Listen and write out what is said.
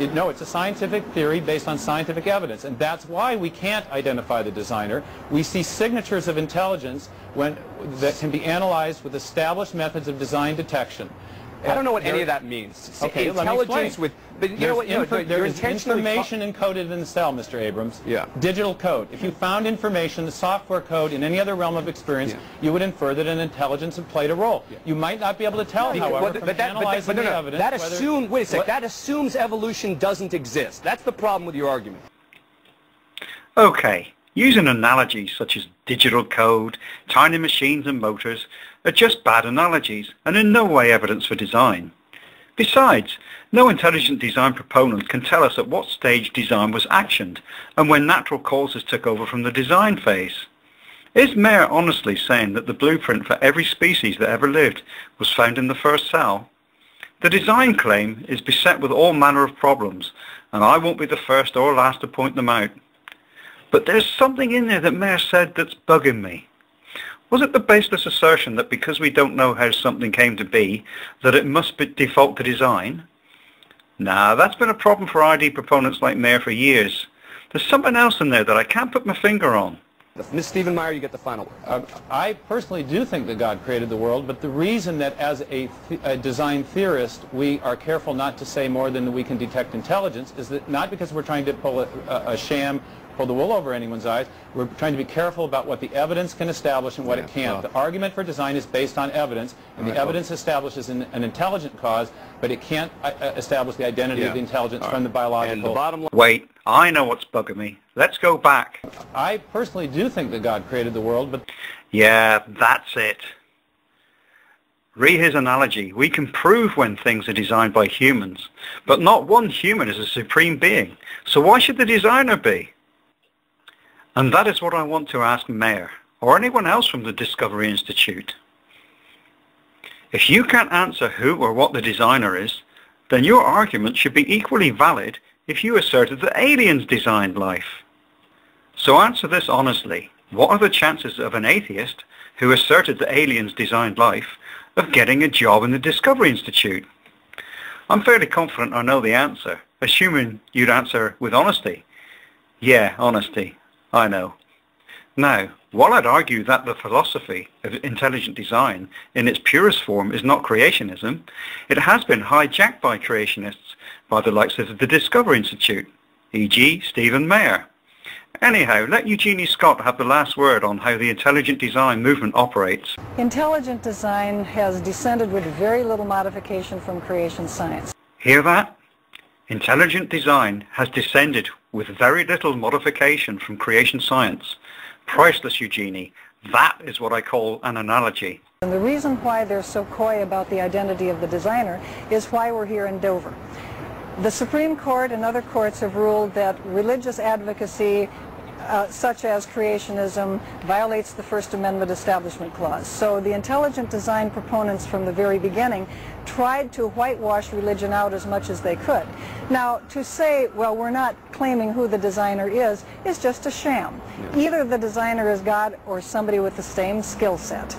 No, it's a scientific theory based on scientific evidence, and that's why we can't identify the designer. We see signatures of intelligence that can be analyzed with established methods of design detection. I don't know what any of that means. Okay, intelligence with, but you know what? There is information encoded in the cell, Mr. Abrams. Yeah. Digital code. If you found information, the software code in any other realm of experience, you would infer that an intelligence had played a role. You might not be able to tell, however, from analyzing the evidence. That assumes. Wait a sec. That assumes evolution doesn't exist. That's the problem with your argument. Okay. Using analogies such as digital code, tiny machines and motors are just bad analogies and in no way evidence for design. Besides, no intelligent design proponent can tell us at what stage design was actioned and when natural causes took over from the design phase. Is Meyer honestly saying that the blueprint for every species that ever lived was found in the first cell? The design claim is beset with all manner of problems, and I won't be the first or last to point them out. But there's something in there that Meyer said that's bugging me. Was it the baseless assertion that because we don't know how something came to be, that it must default to design? Nah, that's been a problem for ID proponents like Meyer for years. There's something else in there that I can't put my finger on. Ms. Stephen Meyer, you get the final word. I personally do think that God created the world, but the reason that as a design theorist we are careful not to say more than we can detect intelligence is that not because we're trying to pull a sham, pull the wool over anyone's eyes. We're trying to be careful about what the evidence can establish and what it can't. The argument for design is based on evidence, and the evidence establishes an intelligent cause, but it can't establish the identity of the intelligence from the biological. And the bottom line. Wait, I know what's bugging me. Let's go back. I personally do think that God created the world, but... Yeah, that's it. Re his analogy, we can prove when things are designed by humans, but not one human is a supreme being. So why should the designer be? And that is what I want to ask Meyer, or anyone else from the Discovery Institute. If you can't answer who or what the designer is, then your argument should be equally valid if you asserted that aliens designed life. So answer this honestly. What are the chances of an atheist who asserted that aliens designed life of getting a job in the Discovery Institute? I'm fairly confident I know the answer, assuming you'd answer with honesty. Yeah, honesty. I know. Now, while I'd argue that the philosophy of intelligent design in its purest form is not creationism, it has been hijacked by creationists by the likes of the Discovery Institute, e.g. Stephen Meyer. Anyhow, let Eugenie Scott have the last word on how the intelligent design movement operates. Intelligent design has descended with very little modification from creation science. Hear that? Intelligent design has descended with very little modification from creation science. Priceless, Eugenie. That is what I call an analogy. And the reason why they're so coy about the identity of the designer is why we're here in Dover. The Supreme Court and other courts have ruled that religious advocacy such as creationism violates the First Amendment Establishment Clause. So the intelligent design proponents from the very beginning tried to whitewash religion out as much as they could. Now, to say, well, we're not claiming who the designer is just a sham. Either the designer is God or somebody with the same skill set.